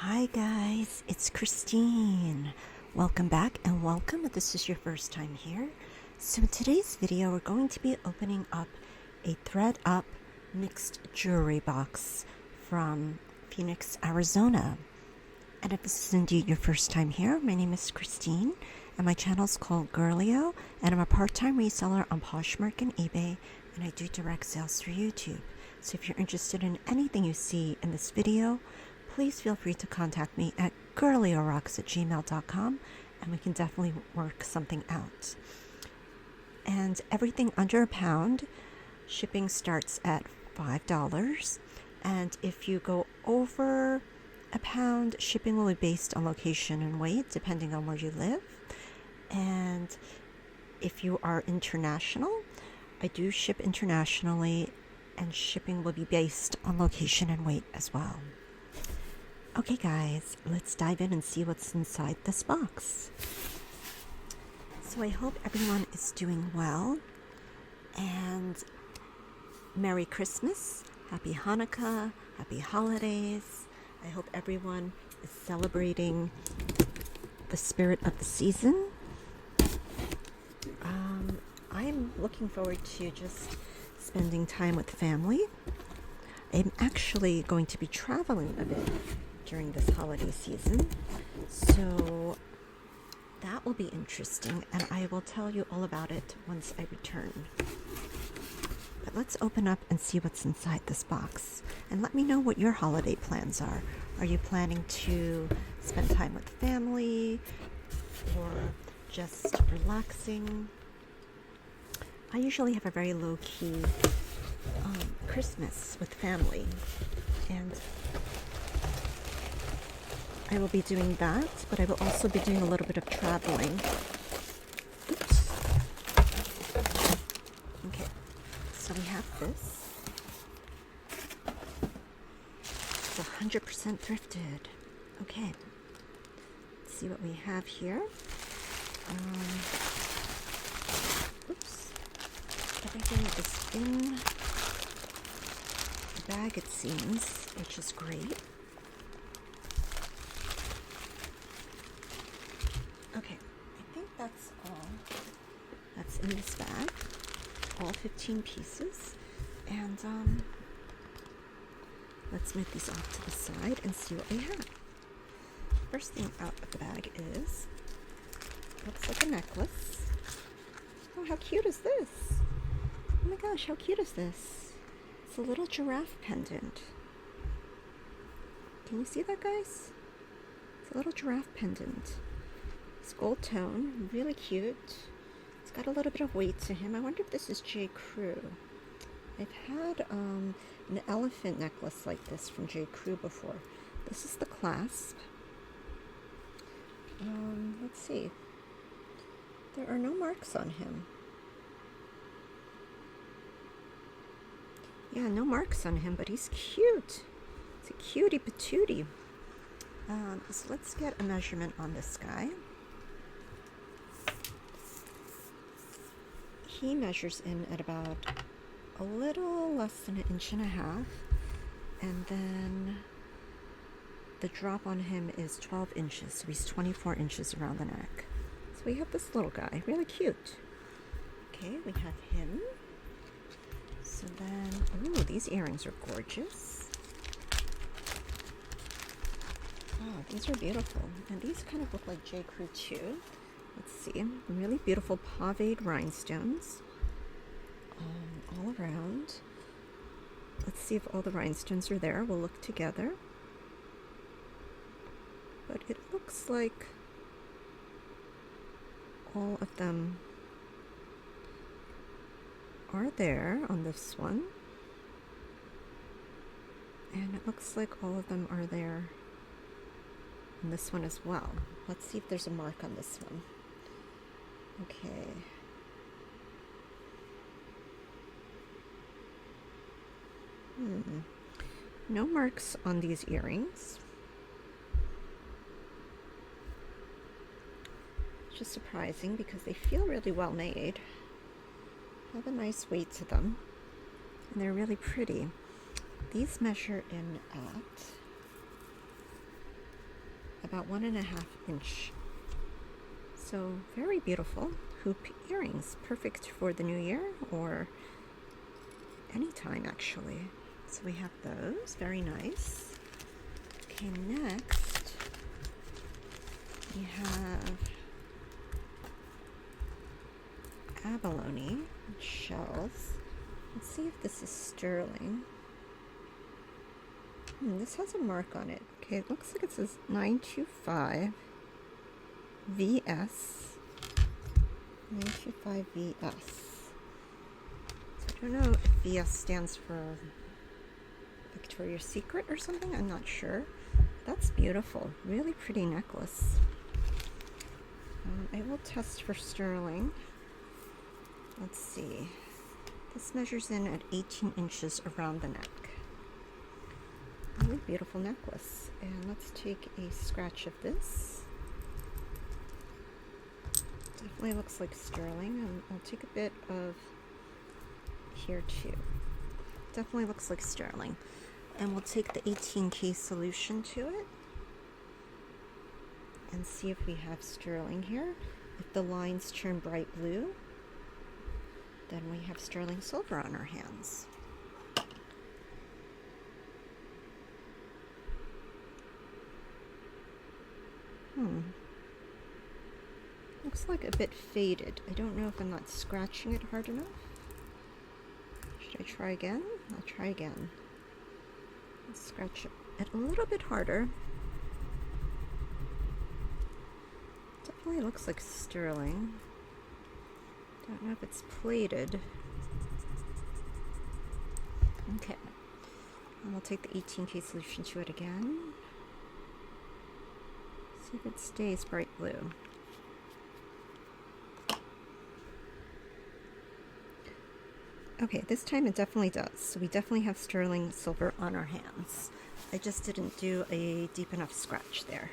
Hi guys, it's Christine. Welcome back and welcome if this is your first time here. So in today's video we're going to be opening up a Thredup mixed jewelry box from Phoenix, Arizona. And if this is indeed your first time here, my name is Christine and my channel is called Girlio, and I'm a part-time reseller on Poshmark and eBay, and I do direct sales through YouTube. So if you're interested in anything you see in this video, please feel free to contact me at girliorocks@gmail.com and we can definitely work something out. And everything under a pound, shipping starts at $5. And if you go over a pound, shipping will be based on location and weight, depending on where you live. And if you are international, I do ship internationally, and shipping will be based on location and weight as well. Okay guys, let's dive in and see what's inside this box. So I hope everyone is doing well, and Merry Christmas, Happy Hanukkah, Happy Holidays. I hope everyone is celebrating the spirit of the season. I'm looking forward to just spending time with family. I'm actually going to be traveling a bit during this holiday season, so that will be interesting, and I will tell you all about it once I return. But let's open up and see what's inside this box, and let me know what your holiday plans are. Are you planning to spend time with family or just relaxing? I usually have a very low-key Christmas with family, and I will be doing that, but I will also be doing a little bit of traveling. Oops. Okay, so we have this. It's 100% thrifted. Okay, let's see what we have here. Oops. Everything is in the bag, it seems, which is great. Okay, I think that's all that's in this bag, all 15 pieces, and let's move these off to the side and see what we have. First thing out of the bag is, looks like a necklace. Oh, how cute is this? Oh my gosh, how cute is this? It's a little giraffe pendant. Can you see that, guys? It's a little giraffe pendant. It's gold tone, really cute. It's got a little bit of weight to him. I wonder if this is J. Crew. I've had an elephant necklace like this from J. Crew before. This is the clasp. Let's see. There are no marks on him. Yeah, no marks on him, but he's cute. It's a cutie patootie. So let's get a measurement on this guy. He measures in at about a little less than 1.5 inches, and then the drop on him is 12 inches, so he's 24 inches around the neck. So we have this little guy, really cute. Okay, we have him. So then, ooh, these earrings are gorgeous. Oh, these are beautiful, and these kind of look like J. Crew too. Let's see, really beautiful paved rhinestones all around. Let's see if all the rhinestones are there. We'll look together. But it looks like all of them are there on this one. And it looks like all of them are there on this one as well. Let's see if there's a mark on this one. Okay. No marks on these earrings. Which is surprising because they feel really well made. Have a nice weight to them. And they're really pretty. These measure in at about 1.5 inch. So very beautiful hoop earrings, perfect for the new year or anytime actually. So we have those, very nice. Okay, next we have abalone shells. Let's see if this is sterling. This has a mark on it. Okay, it looks like it says 925 VS. 925 VS. So I don't know if VS stands for Victoria's Secret or something. I'm not sure. That's beautiful. Really pretty necklace. I will test for sterling. Let's see. This measures in at 18 inches around the neck. Really beautiful necklace. And let's take a scratch of this. Definitely looks like sterling. And I'll take a bit of here too. Definitely looks like sterling. And we'll take the 18K solution to it and see if we have sterling here. If the lines turn bright blue, then we have sterling silver on our hands. Looks like a bit faded. I don't know if I'm not scratching it hard enough. Should I try again? I'll try again. Let's scratch it a little bit harder. Definitely looks like sterling. Don't know if it's plated. Okay. And we'll take the 18K solution to it again. See if it stays bright blue. Okay, this time it definitely does. So we definitely have sterling silver on our hands. I just didn't do a deep enough scratch there.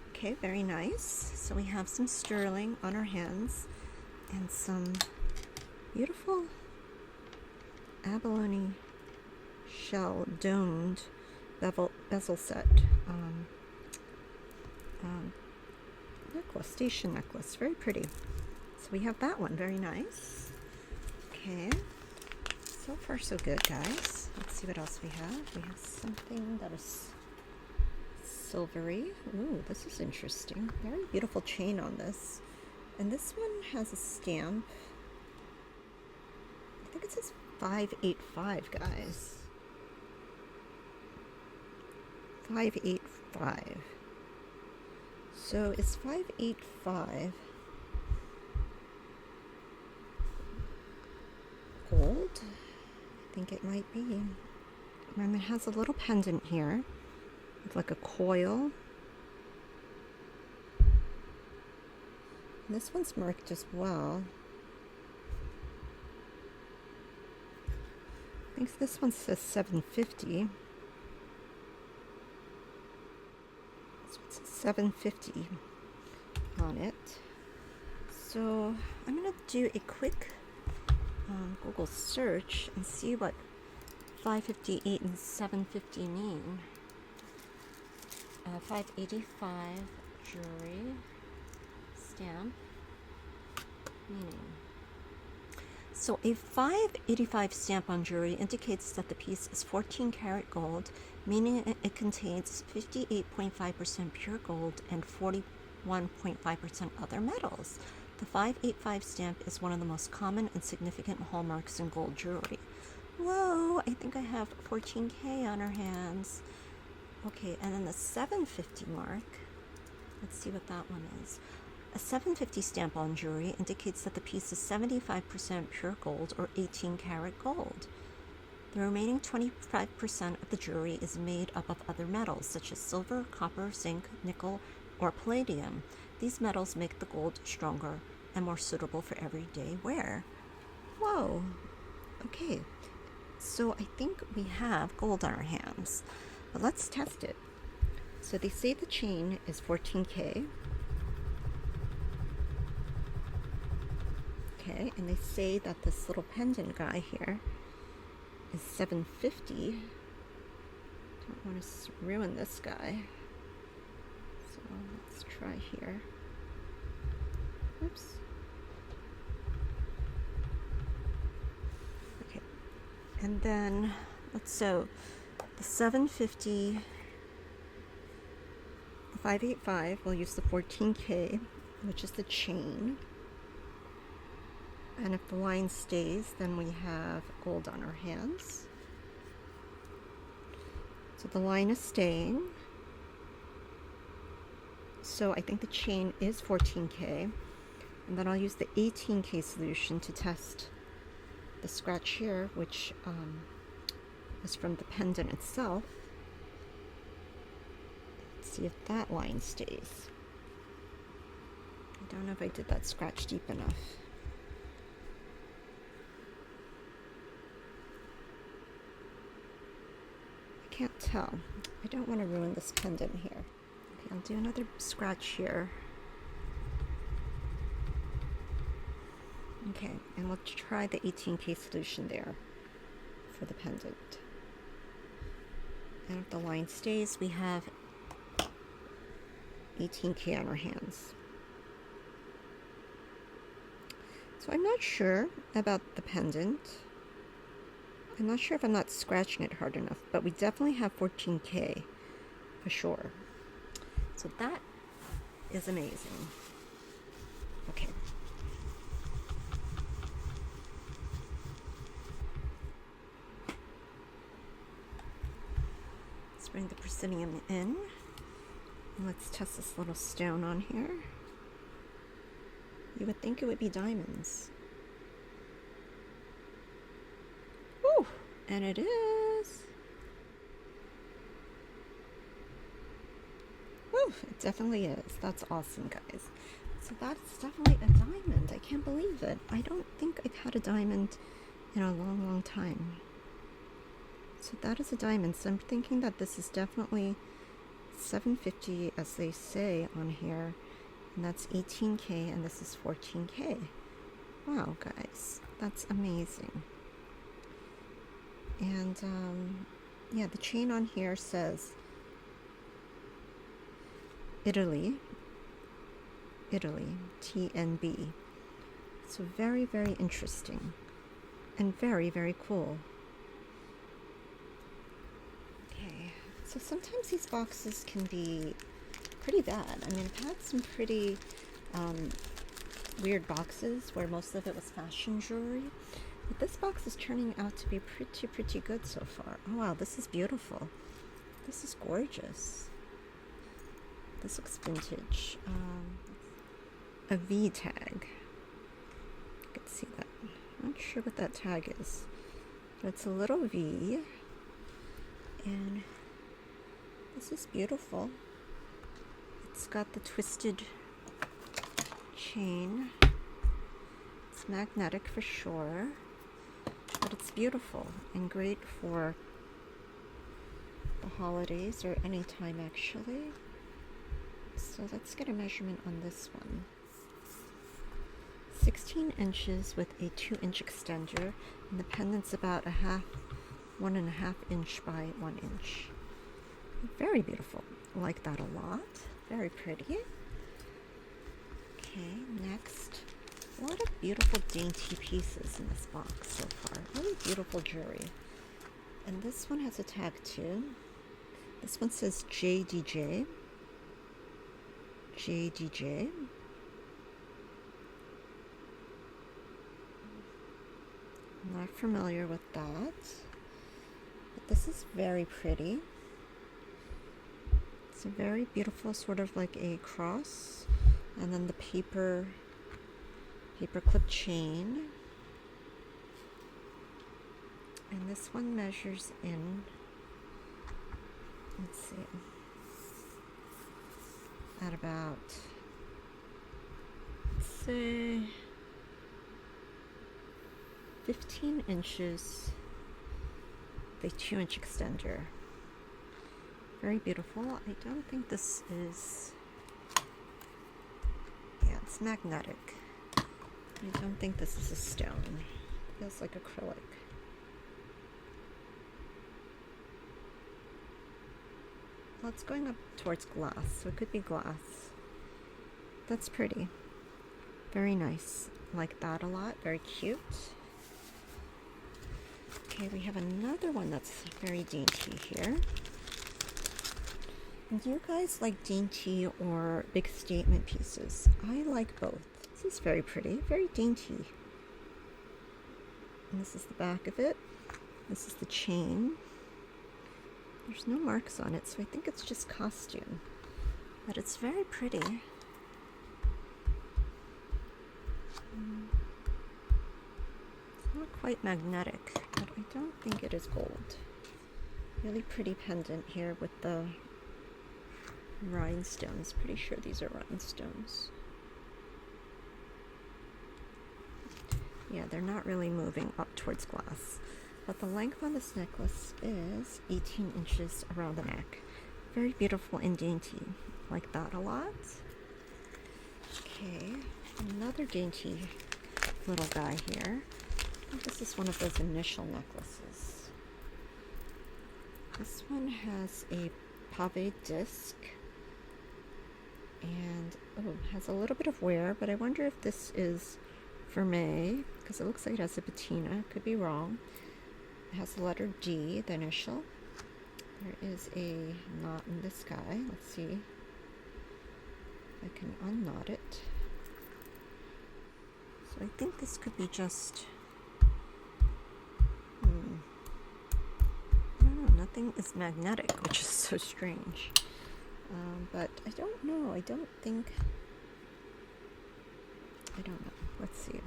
Okay, very nice. So we have some sterling on our hands and some beautiful abalone shell domed bezel set necklace, station necklace. Very pretty. So we have that one, very nice. Okay, so far so good, guys. Let's see what else we have. We have something that is silvery. Ooh, this is interesting. Very beautiful chain on this. And this one has a stamp. I think it says 585, guys. 585. So it's 585 gold? I think it might be. It has a little pendant here with like a coil. And this one's marked as well. I think this one says 750. This one says 750 on it. So I'm gonna do a quick Google search and see what 558 and 750 mean. 585 jewelry stamp meaning. So a 585 stamp on jewelry indicates that the piece is 14 karat gold, meaning it contains 58.5% pure gold and 41.5% other metals. The 585 stamp is one of the most common and significant hallmarks in gold jewelry. Whoa, I think I have 14K on our hands. Okay, and then the 750 mark, let's see what that one is. A 750 stamp on jewelry indicates that the piece is 75% pure gold or 18 karat gold. The remaining 25% of the jewelry is made up of other metals such as silver, copper, zinc, nickel, or palladium. These metals make the gold stronger and more suitable for everyday wear. Whoa, okay, so I think we have gold on our hands, but let's test it. So they say the chain is 14K. Okay, and they say that this little pendant guy here is 750. don't want to ruin this guy. So let's try here. Oops. Okay. And then so the 750, the 585, we'll use the 14K, which is the chain. And if the line stays, then we have gold on our hands. So the line is staying. So I think the chain is 14K. And then I'll use the 18K solution to test the scratch here, which is from the pendant itself. Let's see if that line stays. I don't know if I did that scratch deep enough. I can't tell. I don't want to ruin this pendant here. Okay, I'll do another scratch here. Okay, and we'll try the 18K solution there for the pendant. And if the line stays, we have 18K on our hands. So I'm not sure about the pendant. I'm not sure if I'm not scratching it hard enough, but we definitely have 14K for sure. So that is amazing. Okay. Let's bring the proscenium in. And let's test this little stone on here. You would think it would be diamonds. Woo! And it is. Woo! It definitely is. That's awesome, guys. So that's definitely a diamond. I can't believe it. I don't think I've had a diamond in a long, long time. So that is a diamond. So I'm thinking that this is definitely 750, as they say on here. And that's 18K, and this is 14K. Wow, guys, that's amazing. And yeah, the chain on here says Italy, TNB. So very, very interesting and very, very cool. Okay, so sometimes these boxes can be pretty bad. I mean, I've had some pretty weird boxes where most of it was fashion jewelry, but this box is turning out to be pretty good so far. Oh wow, this is beautiful. This is gorgeous. This looks vintage. A V tag. You can see that. I'm not sure what that tag is, but it's a little V, and this is beautiful. It's got the twisted chain. It's magnetic for sure, but it's beautiful and great for the holidays or any time actually. So let's get a measurement on this one. 16 inches with a 2-inch extender, and the pendant's about 1.5 inch by 1 inch. Very beautiful. I like that a lot. Very pretty. Okay, next. A lot of beautiful dainty pieces in this box so far. Really beautiful jewelry. And this one has a tag too. This one says JDJ. JDJ. I'm not familiar with that. But this is very pretty. It's a very beautiful, sort of like a cross, and then the paper clip chain. And this one measures in, let's see, at about, let's say, 15 inches, the 2-inch extender. Very beautiful. I don't think this is, yeah, it's magnetic. I don't think this is a stone. It feels like acrylic. Well, it's going up towards glass, so it could be glass. That's pretty. Very nice. Like that a lot. Very cute. Okay, we have another one that's very dainty here. And do you guys like dainty or big statement pieces? I like both. This is very pretty, very dainty. And this is the back of it. This is the chain. There's no marks on it, so I think it's just costume. But it's very pretty. It's not quite magnetic, but I don't think it is gold. Really pretty pendant here with the rhinestones. Pretty sure these are rhinestones. Yeah, they're not really moving up towards glass. But the length on this necklace is 18 inches around the neck. Very beautiful and dainty. Like that a lot. Okay, another dainty little guy here. I think this is one of those initial necklaces. This one has a pave disc. And, oh, has a little bit of wear, but I wonder if this is for May, because it looks like it has a patina. Could be wrong. It has the letter D, the initial. There is a knot in this guy. Let's see if I can unknot it. So I think this could be just, I don't know, nothing is magnetic, which is so strange. But I don't know, I don't know. Let's see.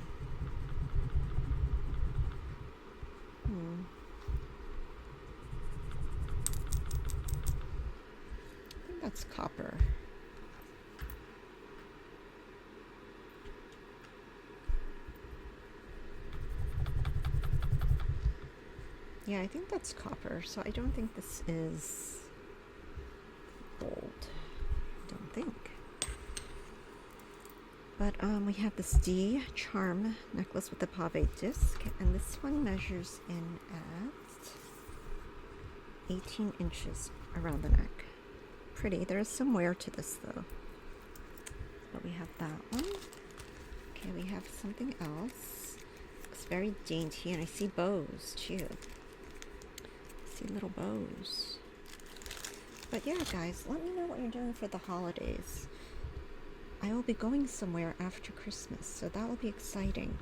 I think that's copper. Yeah, I think that's copper, so I don't think this is gold. I don't think. But we have this D charm necklace with the pave disc, and this one measures in at 18 inches around the neck. Pretty. There is some wear to this though. But we have that one. Okay, we have something else. Looks very dainty, and I see bows too. I see little bows. But yeah, guys, let me know what you're doing for the holidays. I will be going somewhere after Christmas, so that will be exciting.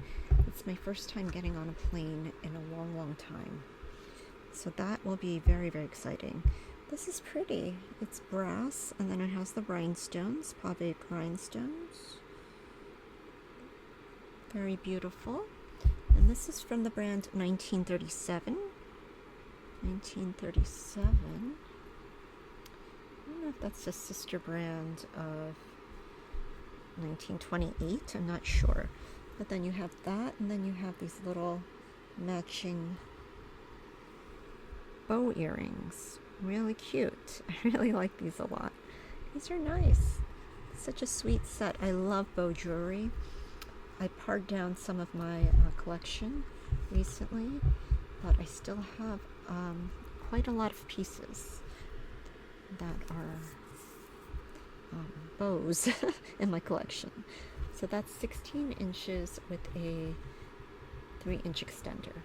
It's my first time getting on a plane in a long, long time. So that will be very, very exciting. This is pretty. It's brass, and then it has the rhinestones, pave rhinestones. Very beautiful. And this is from the brand 1937. 1937. I don't know if that's a sister brand of 1928, I'm not sure. But then you have that, and then you have these little matching bow earrings. Really cute. I really like these a lot. These are nice. Such a sweet set. I love bow jewelry. I pared down some of my collection recently, but I still have quite a lot of pieces that are bows in my collection. So that's 16 inches with a 3-inch extender.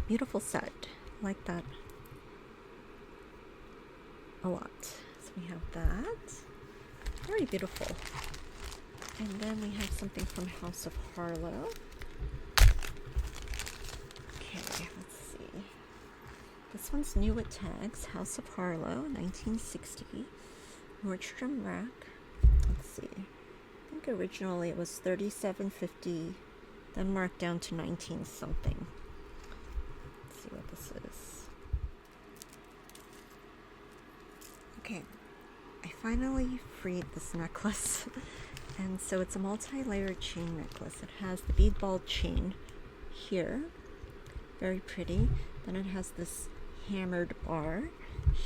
Beautiful set. Like that a lot. So we have that. Very beautiful. And then we have something from House of Harlow. Okay, let's see. This one's new with tags. House of Harlow, 1960. Nordstrom Rack. Let's see. I think originally it was $37.50, then marked down to 19 something. Let's see what this is. Okay, I finally freed this necklace. And so it's a multi-layered chain necklace. It has the bead ball chain here, very pretty. Then it has this hammered bar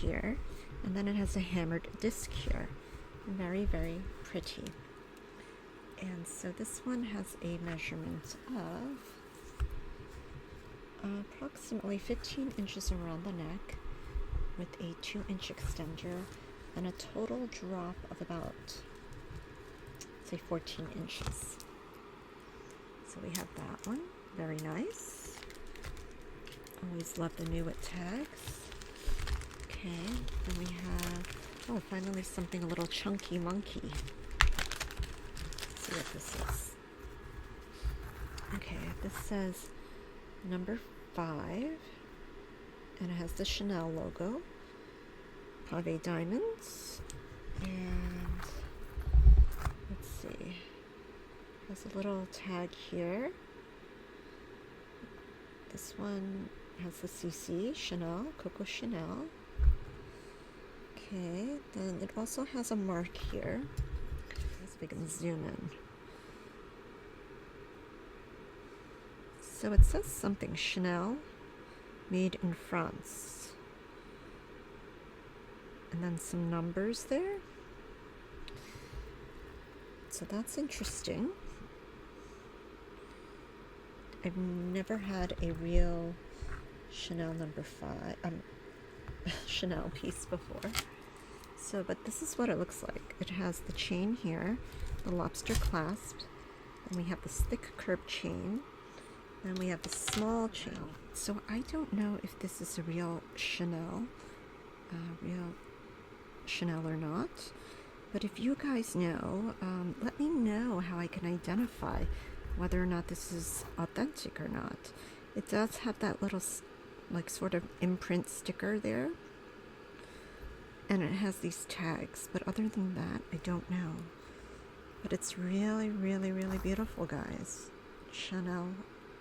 here, and then it has a hammered disc here. Very, very pretty. And so this one has a measurement of approximately 15 inches around the neck, with a 2-inch extender and a total drop of about, say, 14 inches. So we have that one, very nice. Always love the new with tags. Okay, then we have, oh, finally something a little chunky monkey. Let's see what this is. Okay, this says number 5, and it has the Chanel logo, pave diamonds, and let's see, has a little tag here. This one has the CC, Chanel, Coco Chanel. Okay, then it also has a mark here. Let's see if we can zoom in. So it says something, Chanel, made in France. And then some numbers there. So that's interesting. I've never had a real Chanel number 5, Chanel piece before. So, but this is what it looks like. It has the chain here, the lobster clasp, and we have this thick curved chain. Then we have the small chain. So I don't know if this is a real Chanel or not. But if you guys know, let me know how I can identify whether or not this is authentic or not. It does have that little, like, sort of imprint sticker there. And it has these tags. But other than that, I don't know. But it's really, really, really beautiful, guys. Chanel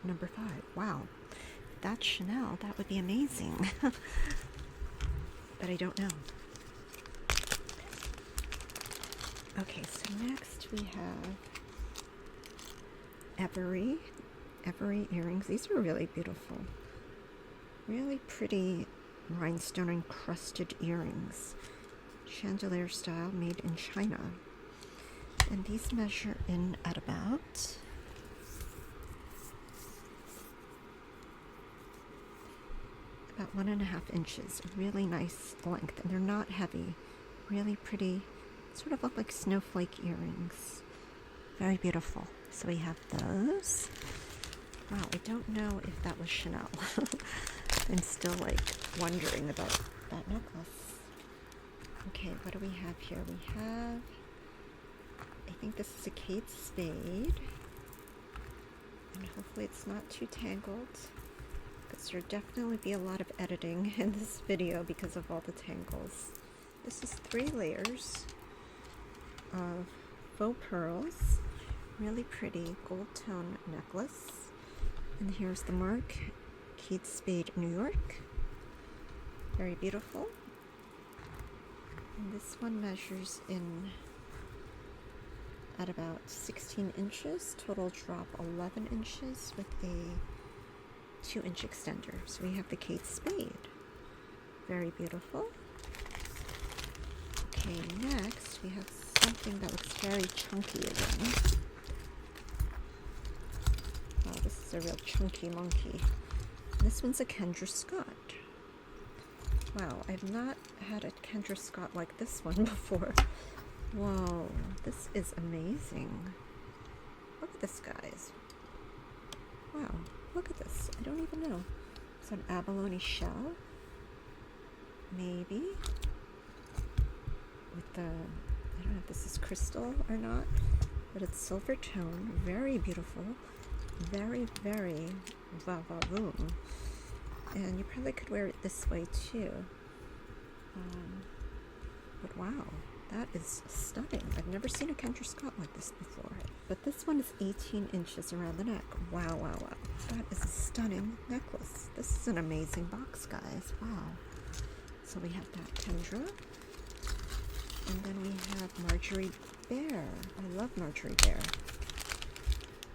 number 5. Wow, if that's Chanel, that would be amazing. But I don't know. Okay, so next we have Every earrings. These are really beautiful, really pretty rhinestone encrusted earrings, chandelier style, made in China. And these measure in at about about 1.5 inches. A really nice length, and they're not heavy. Really pretty, sort of look like snowflake earrings. Very beautiful. So we have those. Wow, I don't know if that was Chanel. I'm still like wondering about that necklace. Okay, what do we have here? We have, I think this is a Kate Spade. And hopefully it's not too tangled, because there'll definitely be a lot of editing in this video because of all the tangles. This is 3 layers of faux pearls. Really pretty gold tone necklace. And here's the mark, Kate Spade, New York. Very beautiful. And this one measures in at about 16 inches, total drop 11 inches with a 2-inch extender. So we have the Kate Spade. Very beautiful. Okay, next we have something that looks very chunky again. Wow, this is a real chunky monkey. This one's a Kendra Scott. Wow, I've not had a Kendra Scott like this one before. Whoa, this is amazing. Look at this, guys. Wow, look at this. I don't even know. It's an abalone shell. Maybe. With the, I don't know if this is crystal or not, but it's silver tone. Very beautiful. Very, very va-va-voom. And you probably could wear it this way too. But wow, that is stunning. I've never seen a Kendra Scott like this before. But this one is 18 inches around the neck. Wow, wow, wow. That is a stunning necklace. This is an amazing box, guys. Wow. So we have that Kendra. And then we have Marjorie Bear. I love Marjorie Bear.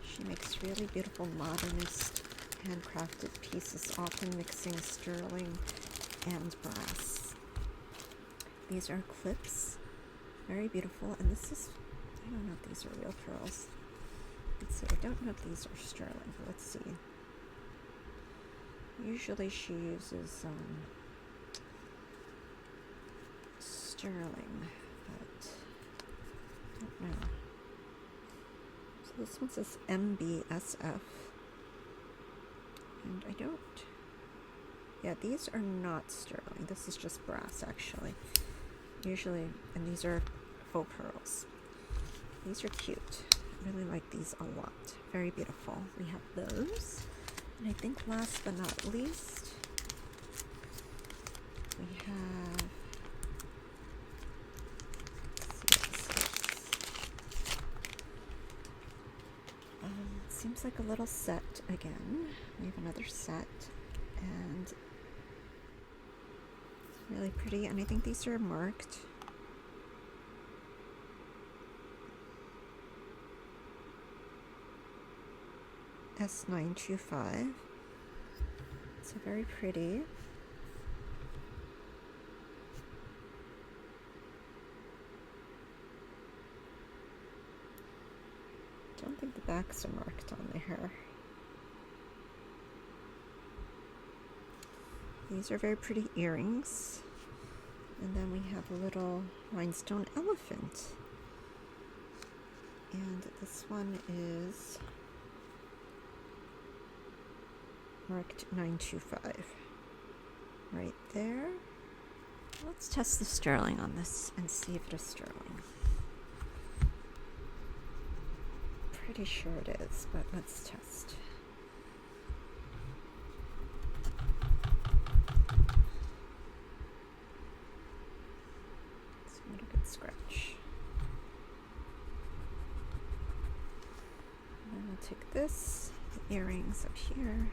She makes really beautiful modernist handcrafted pieces, often mixing sterling and brass. These are clips, very beautiful, and this is, I don't know if these are real pearls. Let's see, I don't know if these are sterling, but let's see. sterling, but I don't know. So this one says MBSF, and I don't. Yeah, these are not sterling. This is just brass, actually. Usually, and these are faux pearls. These are cute. I really like these a lot. Very beautiful. We have those. And I think last but not least, we have, seems like a little set again. We have another set, and it's really pretty, and I think these are marked. S925. So very pretty. Don't think the backs are marked on there. These are very pretty earrings. And then we have a little rhinestone elephant. And this one is marked 925. Right there. Let's test the sterling on this and see if it is sterling. Pretty sure it is, but let's test. It's a little bit scratch. And then we'll take this, the earrings up here.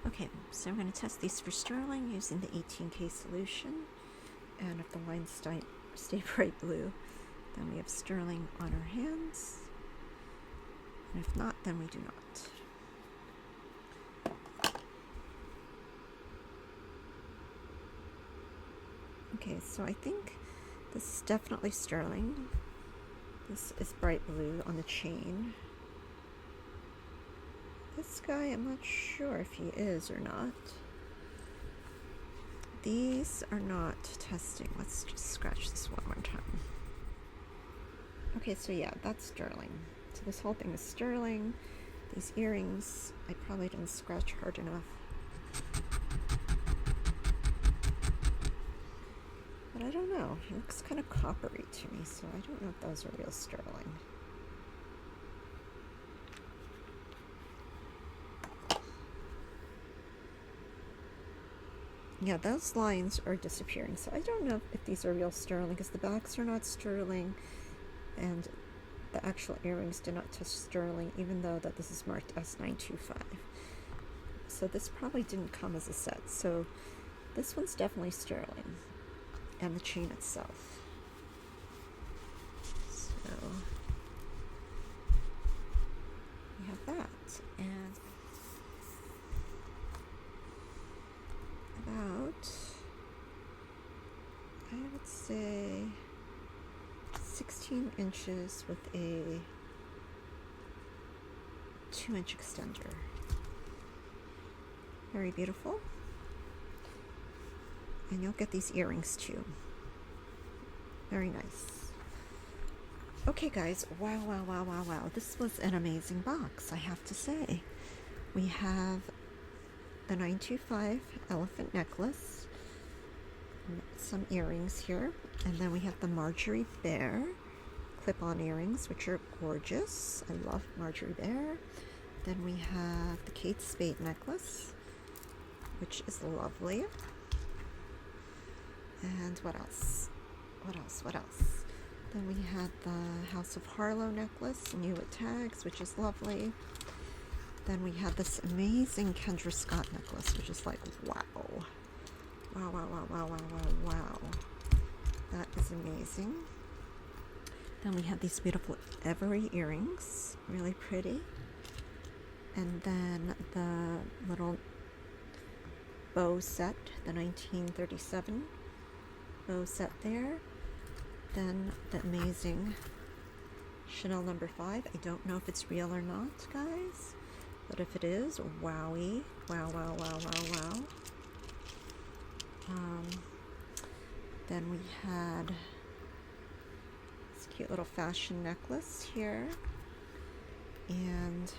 Okay, so I'm going to test these for sterling using the 18K solution. And if the lines stay bright blue, then we have sterling on our hands. And if not, then we do not. Okay, so I think this is definitely sterling. This is bright blue on the chain. This guy, I'm not sure if he is or not. These are not testing. Let's just scratch this one more time. Okay, so yeah, that's sterling. So this whole thing is sterling. These earrings, I probably didn't scratch hard enough. But I don't know. It looks kind of coppery to me, so I don't know if those are real sterling. Yeah, those lines are disappearing, so I don't know if these are real sterling, because the backs are not sterling, and the actual earrings do not touch sterling, even though that this is marked S925. So this probably didn't come as a set, so this one's definitely sterling, and the chain itself. So we have that, and about, I would say, 16 inches with a 2-inch extender. Very beautiful. And you'll get these earrings too. Very nice. Okay guys, wow, wow, wow, wow, wow. This was an amazing box, I have to say. We have the 925 elephant necklace, some earrings here, and then we have the Marjorie Bear clip-on earrings, which are gorgeous. I love Marjorie Bear. Then we have the Kate Spade necklace, which is lovely. And what else? What else? What else? Then we had the House of Harlow necklace, new with tags, which is lovely. Then we had this amazing Kendra Scott necklace, which is like, wow. Wow, wow, wow, wow, wow, wow, wow. That is amazing. Then we have these beautiful Every earrings, really pretty. And then the little bow set, the 1937 bow set there. Then the amazing Chanel No. 5. I don't know if it's real or not, guys. But if it is, wowie. Wow, wow, wow, wow, wow. Then we had this cute little fashion necklace here, and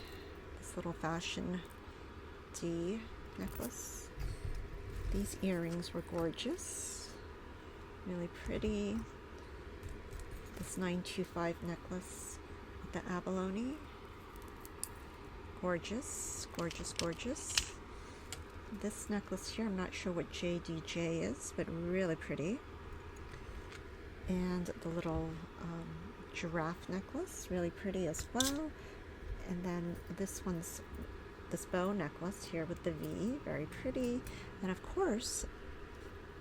this little fashion D necklace. These earrings were gorgeous, really pretty. This 925 necklace with the abalone, gorgeous, gorgeous, gorgeous. This necklace here, I'm not sure what JDJ is, but really pretty. And the little giraffe necklace, really pretty as well. And then this bow necklace here with the V, very pretty. And of course,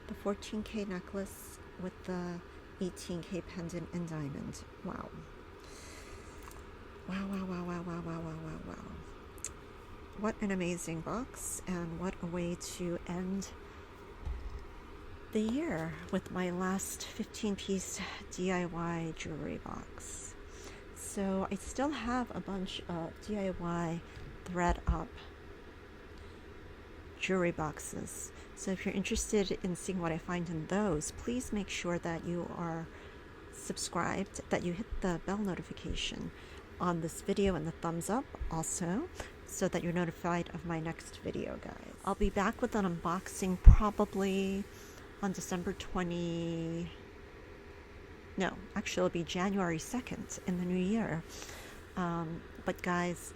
the 14K necklace with the 18K pendant in diamond. Wow. Wow, wow, wow, wow, wow, wow, wow, wow, wow. What an amazing box, and what a way to end the year with my last 15-piece DIY jewelry box. So I still have a bunch of DIY Thredup jewelry boxes. So if you're interested in seeing what I find in those, please make sure that you are subscribed, that you hit the bell notification on this video and the thumbs up also, so that you're notified of my next video, guys. I'll be back with an unboxing probably on December 20... No, actually it'll be January 2nd in the new year. But guys,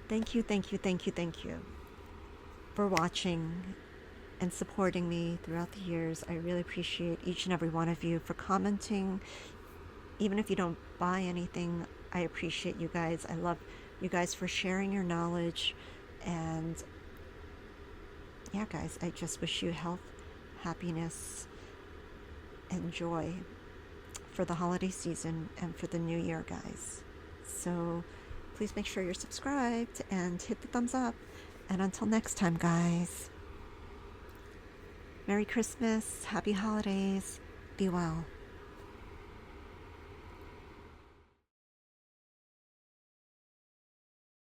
thank you for watching and supporting me throughout the years. I really appreciate each and every one of you for commenting. Even if you don't buy anything, I appreciate you guys. I love you guys for sharing your knowledge. And yeah, guys, I just wish you health, happiness, and joy for the holiday season and for the new year, guys. So please make sure you're subscribed and hit the thumbs up. And until next time, guys, Merry Christmas, Happy Holidays, be well.